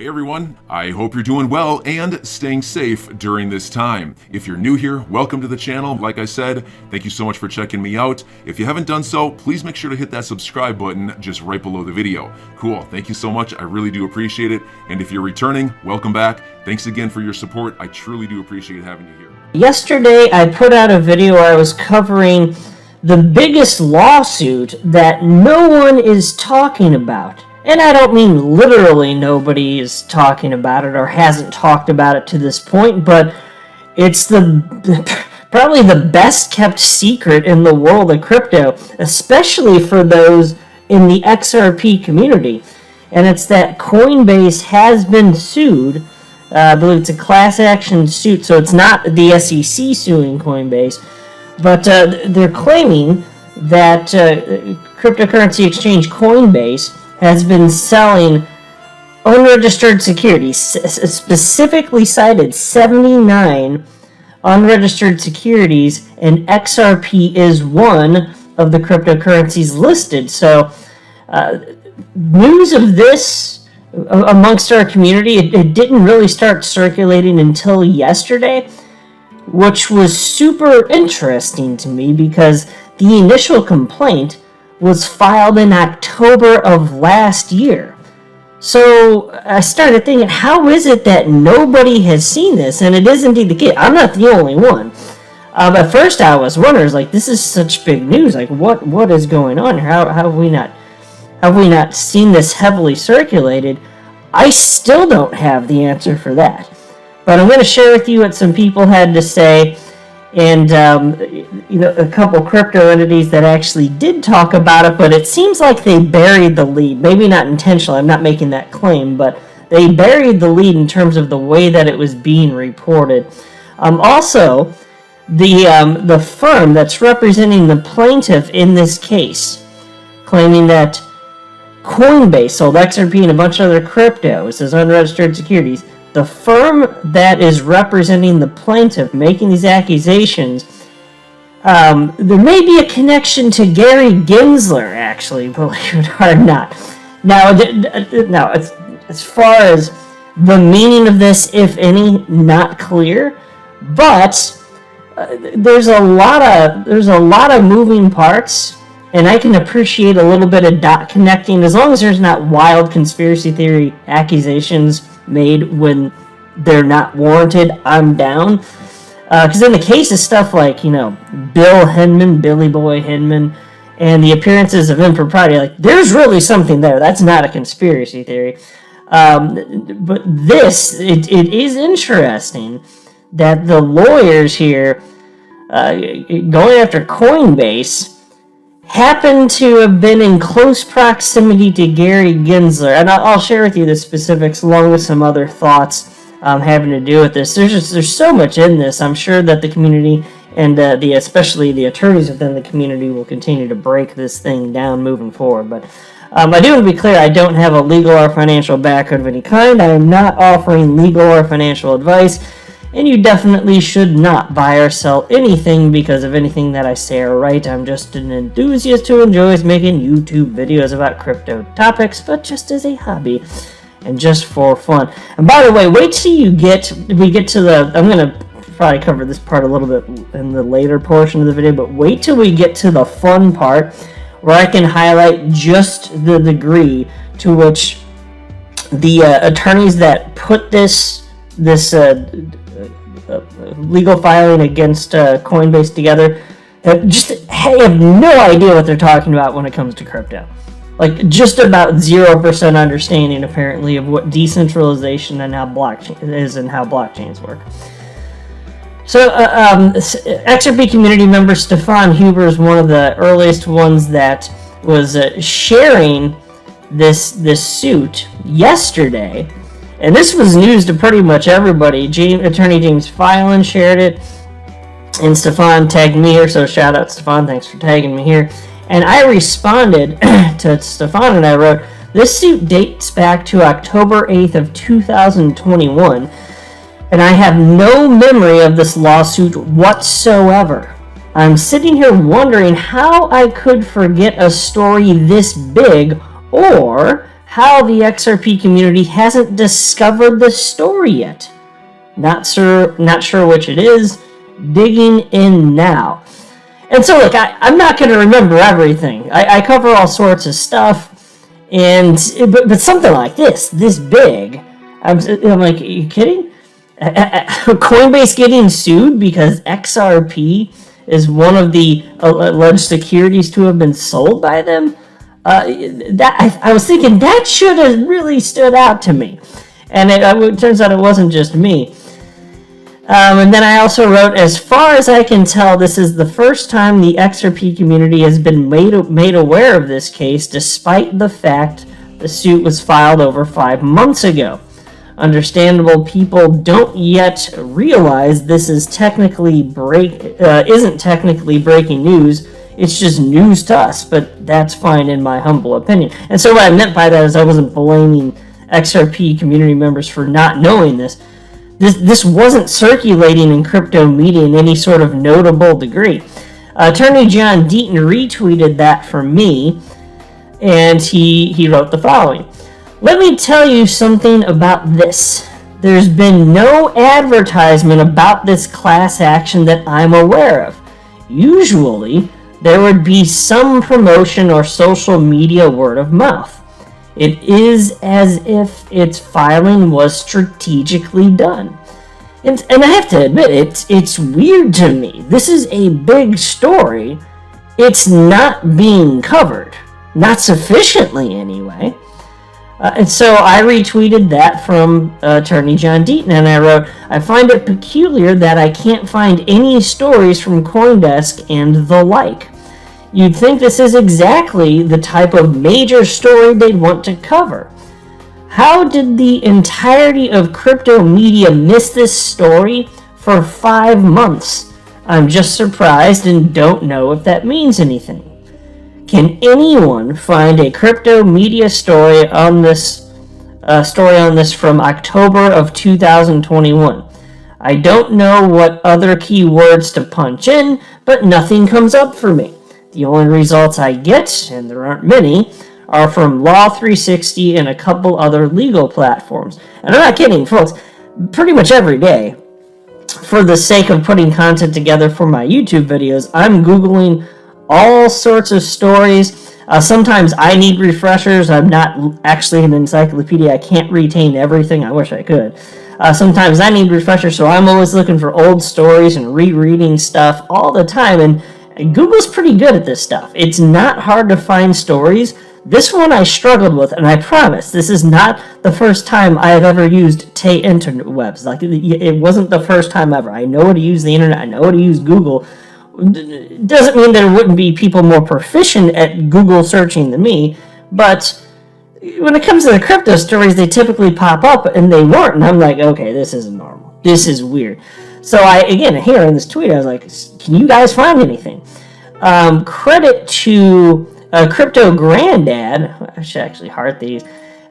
Hey everyone, I hope you're doing well and staying safe during this time. If you're new here, welcome to the channel. Like I said, thank you so much for checking me out. If you haven't done so, please make sure to hit that subscribe button just right below the video. Cool, thank you so much. I really do appreciate it. And if you're returning, welcome back. Thanks again for your support. I truly do appreciate having you here. Yesterday, I put out a video where I was covering the biggest lawsuit that no one is talking about. And I don't mean literally nobody is talking about it or hasn't talked about it to this point, but it's probably the best kept secret in the world of crypto, especially for those in the XRP community. And it's that Coinbase has been sued. I believe it's a class action suit, so it's not the SEC suing Coinbase, but they're claiming that cryptocurrency exchange Coinbase has been selling unregistered securities, specifically cited 79 unregistered securities, and XRP is one of the cryptocurrencies listed. So news of this amongst our community, it didn't really start circulating until yesterday, which was super interesting to me because the initial complaint was filed in October of last year. So I started thinking, how is it that nobody has seen this? And it is indeed the case. I'm not the only one. At first I was wondering, like, this is such big news. Like, what is going on here? How have we not seen this heavily circulated? I still don't have the answer for that. But I'm going to share with you what some people had to say, and a couple crypto entities that actually did talk about it, but it seems like they buried the lead. Maybe not intentionally, I'm not making that claim, but they buried the lead in terms of the way that it was being reported. Also, the firm that's representing the plaintiff in this case, claiming that Coinbase sold XRP and a bunch of other cryptos as unregistered securities. The firm that is representing the plaintiff making these accusations, there may be a connection to Gary Gensler, actually, believe it or not. Now, as far as the meaning of this, if any, not clear, but there's a lot of moving parts, and I can appreciate a little bit of dot connecting as long as there's not wild conspiracy theory accusations made when they're not warranted. I'm down. Because in the case of stuff like, Bill Hinman, Billy Boy Hinman, and the appearances of impropriety, like, there's really something there. That's not a conspiracy theory. But this, it is interesting that the lawyers here going after Coinbase happen to have been in close proximity to Gary Gensler, and I'll share with you the specifics along with some other thoughts having to do with this. There's so much in this. I'm sure that the community and especially the attorneys within the community will continue to break this thing down moving forward. But I do want to be clear, I don't have a legal or financial background of any kind. I am not offering legal or financial advice. And you definitely should not buy or sell anything because of anything that I say or write. I'm just an enthusiast who enjoys making YouTube videos about crypto topics, but just as a hobby and just for fun. And by the way, wait till we get to the, I'm going to probably cover this part a little bit in the later portion of the video, but wait till we get to the fun part where I can highlight just the degree to which the attorneys that put this legal filing against Coinbase together have no idea what they're talking about when it comes to crypto. Like, just about 0% understanding, apparently, of what decentralization and how blockchain is and how blockchains work. So, XRP community member Stefan Huber is one of the earliest ones that was sharing this suit yesterday. And this was news to pretty much everybody. Attorney James Filan shared it, and Stefan tagged me here, so shout out Stefan, thanks for tagging me here. And I responded to Stefan and I wrote, this suit dates back to October 8th of 2021, and I have no memory of this lawsuit whatsoever. I'm sitting here wondering how I could forget a story this big, or how the XRP community hasn't discovered the story yet. Not sure which it is. Digging in now. And so, look, I'm not going to remember everything. I cover all sorts of stuff, but something like this big, I'm like, are you kidding? Coinbase getting sued because XRP is one of the alleged securities to have been sold by them. I was thinking that should have really stood out to me, and it turns out it wasn't just me. And then I also wrote, as far as I can tell, this is the first time the XRP community has been made aware of this case, despite the fact the suit was filed over 5 months ago. Understandable people don't yet realize this is isn't technically breaking news. It's just news to us, but that's fine in my humble opinion. And so what I meant by that is I wasn't blaming XRP community members for not knowing this. This wasn't circulating in crypto media in any sort of notable degree. Attorney John Deaton retweeted that for me, and he wrote the following. Let me tell you something about this. There's been no advertisement about this class action that I'm aware of. Usually, there would be some promotion or social media word of mouth. It is as if its filing was strategically done. And I have to admit, it's weird to me. This is a big story. It's not being covered. Not sufficiently, anyway. And so I retweeted that from Attorney John Deaton, and I wrote, I find it peculiar that I can't find any stories from CoinDesk and the like. You'd think this is exactly the type of major story they'd want to cover. How did the entirety of crypto media miss this story for 5 months? I'm just surprised and don't know if that means anything. Can anyone find a crypto media story on this from October of 2021? I don't know what other keywords to punch in, but nothing comes up for me. The only results I get, and there aren't many, are from Law 360 and a couple other legal platforms. And I'm not kidding, folks. Pretty much every day, for the sake of putting content together for my YouTube videos, I'm Googling all sorts of stories. Sometimes I need refreshers. I'm not actually an encyclopedia. I can't retain everything. I wish I could. Sometimes I need refreshers, so I'm always looking for old stories and rereading stuff all the time. And Google's pretty good at this stuff. It's not hard to find stories. This one I struggled with, and I promise this is not the first time I have ever used interwebs. Like, it wasn't the first time ever. I know how to use the internet. I know how to use Google. It doesn't mean there wouldn't be people more proficient at Google searching than me, but when it comes to the crypto stories, they typically pop up, and they weren't, and I'm like, okay, this isn't normal. This is weird. So here in this tweet, I was like, can you guys find anything? Credit to Crypto Granddad, I should actually heart these,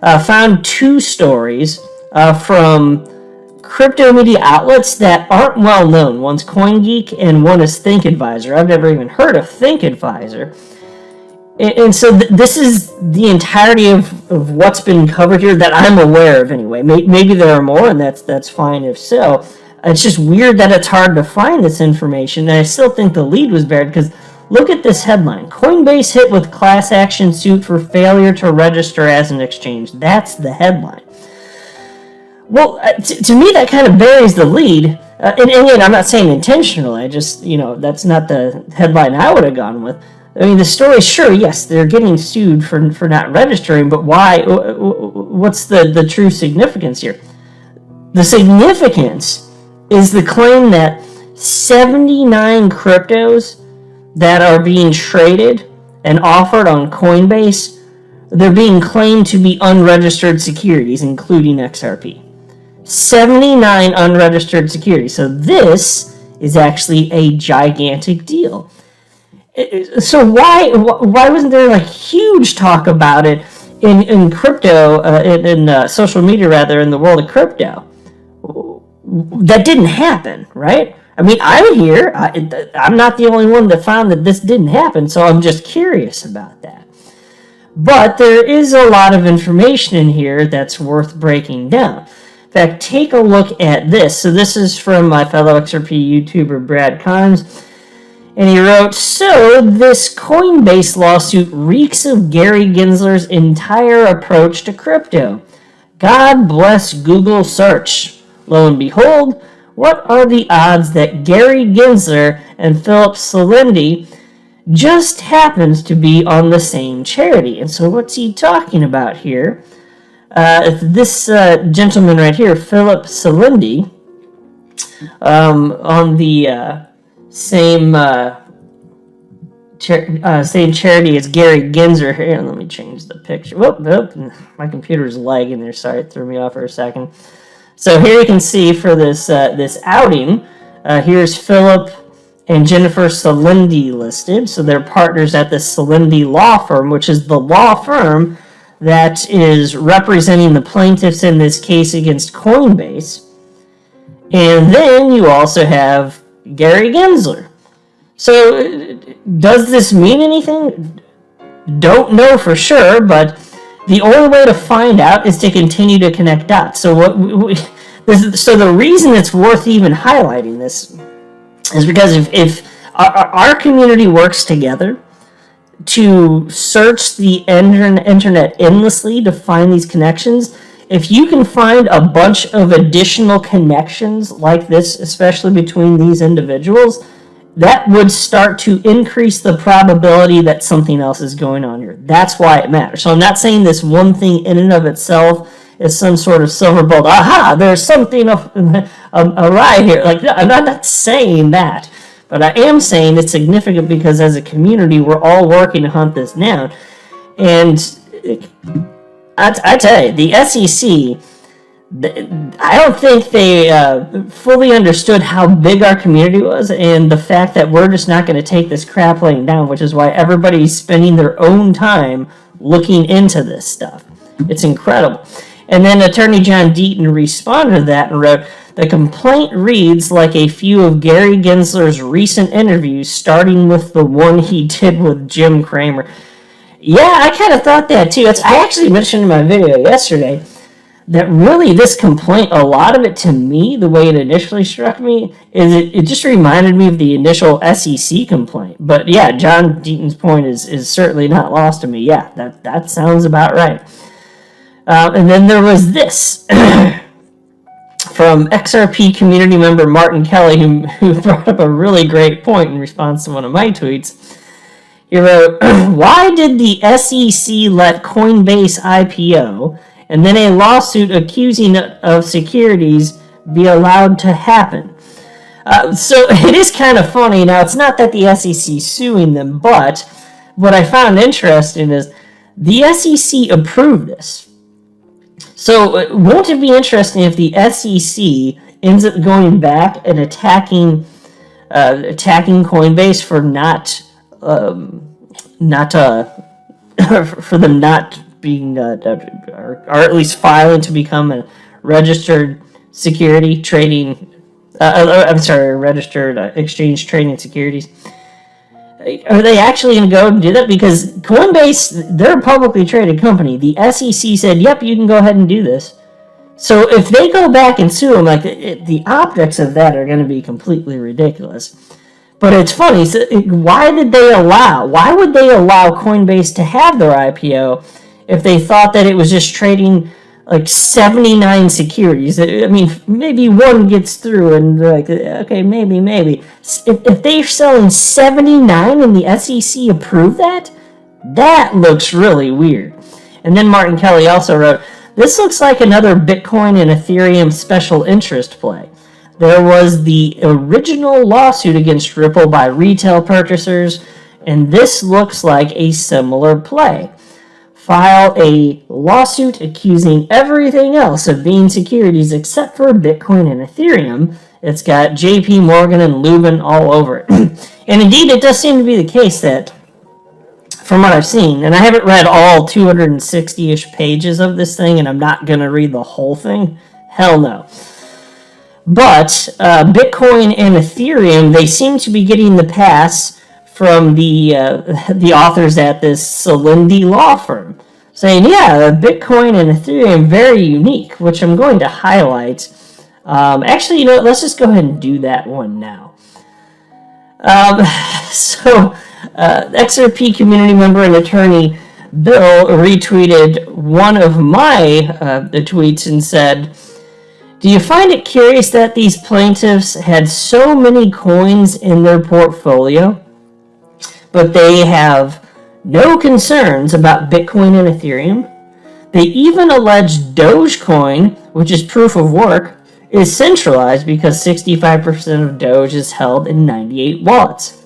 found 2 stories from crypto media outlets that aren't well known. One's CoinGeek and one is ThinkAdvisor. I've never even heard of ThinkAdvisor. And so this is the entirety of what's been covered here that I'm aware of anyway. Maybe there are more, and that's fine if so. It's just weird that it's hard to find this information, and I still think the lead was buried, because look at this headline. Coinbase hit with class action suit for failure to register as an exchange. That's the headline. Well, to me, that kind of buries the lead. And again, I'm not saying intentionally. I just, that's not the headline I would have gone with. I mean, the story, sure, yes, they're getting sued for not registering, but why? What's the true significance here? The significance is the claim that 79 cryptos that are being traded and offered on Coinbase, they're being claimed to be unregistered securities, including XRP. 79 unregistered securities. So this is actually a gigantic deal. So why wasn't there huge talk about it in crypto, in social media rather, in the world of crypto? That didn't happen, right? I mean, I'm here. I'm not the only one that found that this didn't happen, so I'm just curious about that. But there is a lot of information in here that's worth breaking down. In fact, take a look at this. So this is from my fellow XRP YouTuber, Brad Carnes. And he wrote, so this Coinbase lawsuit reeks of Gary Gensler's entire approach to crypto. God bless Google search. Lo and behold, what are the odds that Gary Gensler and Philip Salendi just happens to be on the same charity? And so what's he talking about here? This gentleman right here, Philip Salendi, on the same charity as Gary Gensler. Here, let me change the picture. Whoop, my computer's lagging there. Sorry, it threw me off for a second. So here you can see for this outing, here's Philip and Jennifer Salendi listed. So they're partners at the Salendi Law Firm, which is the law firm that is representing the plaintiffs in this case against Coinbase. And then you also have Gary Gensler. So does this mean anything? Don't know for sure, but the only way to find out is to continue to connect dots. So so the reason it's worth even highlighting this is because if our community works together to search the internet endlessly to find these connections, if you can find a bunch of additional connections like this, especially between these individuals, that would start to increase the probability that something else is going on here. That's why it matters. So I'm not saying this one thing in and of itself is some sort of silver bullet. Aha, there's something awry here. Like, I'm not saying that. But I am saying it's significant because as a community, we're all working to hunt this down. And I tell you, the SEC, I don't think they fully understood how big our community was and the fact that we're just not going to take this crap laying down, which is why everybody's spending their own time looking into this stuff. It's incredible. And then Attorney John Deaton responded to that and wrote, the complaint reads like a few of Gary Gensler's recent interviews, starting with the one he did with Jim Cramer. Yeah, I kind of thought that too. I actually mentioned in my video yesterday that really this complaint, a lot of it to me, the way it initially struck me, is it just reminded me of the initial SEC complaint. But yeah, John Deaton's point is certainly not lost to me. Yeah, that sounds about right. And then there was this from XRP community member Martin Kelly, who brought up a really great point in response to one of my tweets. He wrote, why did the SEC let Coinbase IPO and then a lawsuit accusing of securities be allowed to happen? So it is kind of funny. Now, it's not that the SEC is suing them, but what I found interesting is the SEC approved this. So won't it be interesting if the SEC ends up going back and attacking Coinbase for for them not being, or at least filing to become a registered security trading, registered exchange trading securities? Are they actually going to go and do that? Because Coinbase, they're a publicly traded company. The SEC said, yep, you can go ahead and do this. So if they go back and sue them, like the optics of that are going to be completely ridiculous. But it's funny. So why would they allow Coinbase to have their IPO if they thought that it was just trading like 79 securities? I mean, maybe one gets through and like, okay, maybe. If they're selling 79 and the SEC approve that looks really weird. And then Martin Kelly also wrote, this looks like another Bitcoin and Ethereum special interest play. There was the original lawsuit against Ripple by retail purchasers, and this looks like a similar play. File a lawsuit accusing everything else of being securities except for Bitcoin and Ethereum. It's got JP Morgan and Lubin all over it. And indeed, it does seem to be the case that, from what I've seen, and I haven't read all 260-ish pages of this thing, and I'm not going to read the whole thing. Hell no. But Bitcoin and Ethereum, they seem to be getting the pass from the authors at this Solindi law firm, saying, yeah, Bitcoin and Ethereum very unique, which I'm going to highlight. Actually, you know what? Let's just go ahead and do that one now. XRP community member and attorney Bill retweeted one of my tweets and said, do you find it curious that these plaintiffs had so many coins in their portfolio, but they have no concerns about Bitcoin and Ethereum? They even allege Dogecoin, which is proof of work, is centralized because 65% of Doge is held in 98 wallets.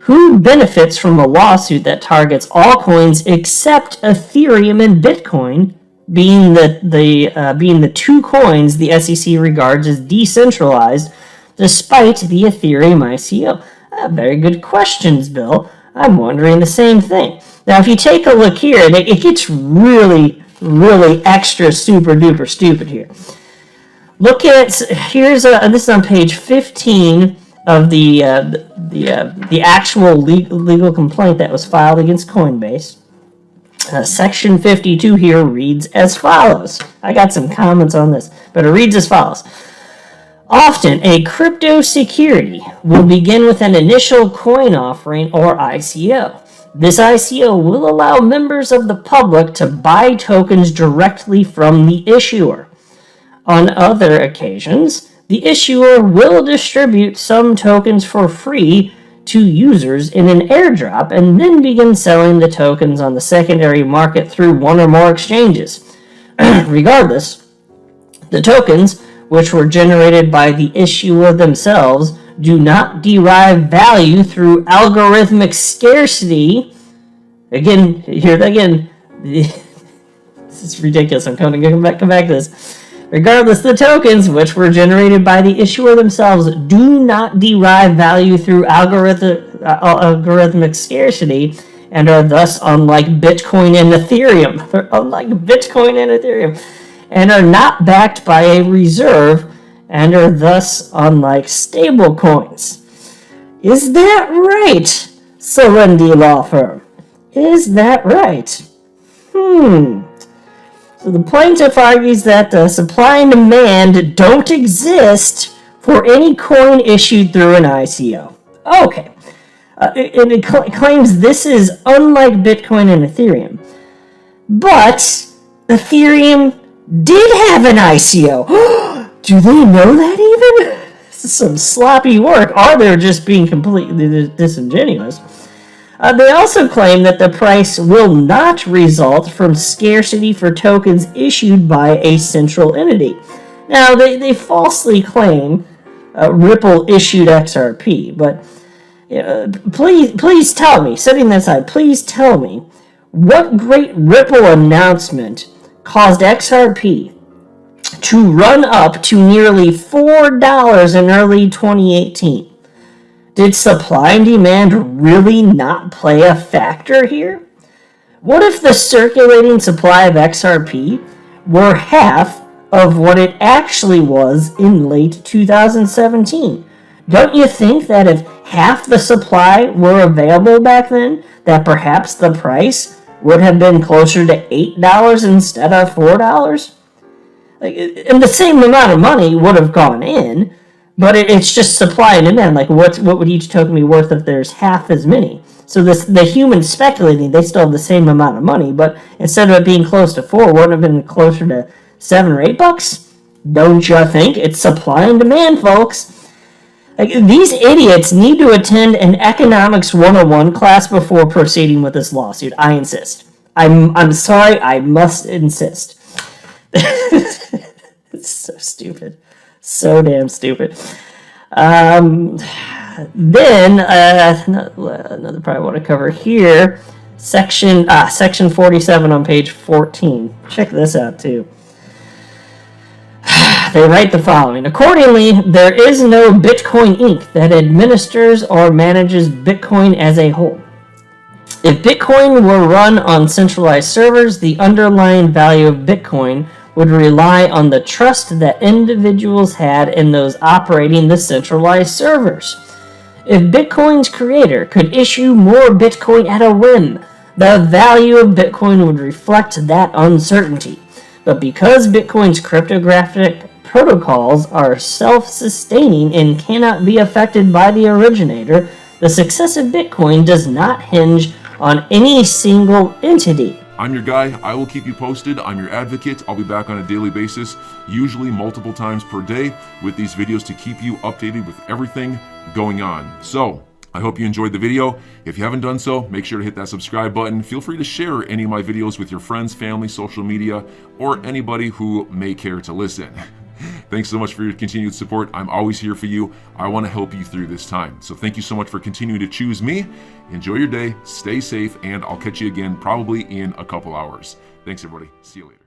Who benefits from a lawsuit that targets all coins except Ethereum and Bitcoin, being the two coins the SEC regards as decentralized, despite the Ethereum ICO? Very good questions, Bill. I'm wondering the same thing. Now, if you take a look here, it gets really, really extra super duper stupid here. Look at this is on page 15 of the actual legal complaint that was filed against Coinbase. Section 52 here reads as follows. I got some comments on this, but it reads as follows. Often, a crypto security will begin with an initial coin offering or ICO. This ICO will allow members of the public to buy tokens directly from the issuer. On other occasions, the issuer will distribute some tokens for free to users in an airdrop and then begin selling the tokens on the secondary market through one or more exchanges. Regardless, the tokens, which were generated by the issuer themselves, do not derive value through algorithmic scarcity. Again, hear that again. This is ridiculous. I'm coming to come back to this. Regardless, the tokens, which were generated by the issuer themselves, do not derive value through algorithmic scarcity and are thus unlike Bitcoin and Ethereum. And are not backed by a reserve and are thus unlike stable coins. Is that right, Solindi Law Firm? Is that right? So the plaintiff argues that the supply and demand don't exist for any coin issued through an ICO. Okay. And it claims this is unlike Bitcoin and Ethereum. But Ethereum did have an ICO. Do they know that even? This is some sloppy work, or they're just being completely disingenuous. They also claim that the price will not result from scarcity for tokens issued by a central entity. Now, they falsely claim Ripple issued XRP, but please tell me, setting that aside, please tell me what great Ripple announcement caused XRP to run up to nearly $4 in early 2018. Did supply and demand really not play a factor here? What if the circulating supply of XRP were half of what it actually was in late 2017? Don't you think that if half the supply were available back then, that perhaps the price would have been closer to $8 instead of $4? And the same amount of money would have gone in, but it's just supply and demand. Like, what would each token be worth if there's half as many? So the humans speculating, they still have the same amount of money, but instead of it being close to $4, wouldn't have been closer to $7 or $8? Don't you think? It's supply and demand, folks. These idiots need to attend an economics 101 class before proceeding with this lawsuit. I insist. I'm sorry, I must insist. It's so stupid. So damn stupid. Then, another part I want to cover here, section 47 on page 14. Check this out, too. They write the following. Accordingly, there is no Bitcoin Inc. that administers or manages Bitcoin as a whole. If Bitcoin were run on centralized servers, the underlying value of Bitcoin would rely on the trust that individuals had in those operating the centralized servers. If Bitcoin's creator could issue more Bitcoin at a whim, the value of Bitcoin would reflect that uncertainty. But because Bitcoin's cryptographic protocols are self-sustaining and cannot be affected by the originator, the success of Bitcoin does not hinge on any single entity. I'm your guy. I will keep you posted. I'm your advocate. I'll be back on a daily basis, usually multiple times per day, with these videos to keep you updated with everything going on. So, I hope you enjoyed the video. If you haven't done so, make sure to hit that subscribe button. Feel free to share any of my videos with your friends, family, social media, or anybody who may care to listen. Thanks so much for your continued support. I'm always here for you. I want to help you through this time. So thank you so much for continuing to choose me. Enjoy your day, stay safe, and I'll catch you again probably in a couple hours. Thanks, everybody. See you later.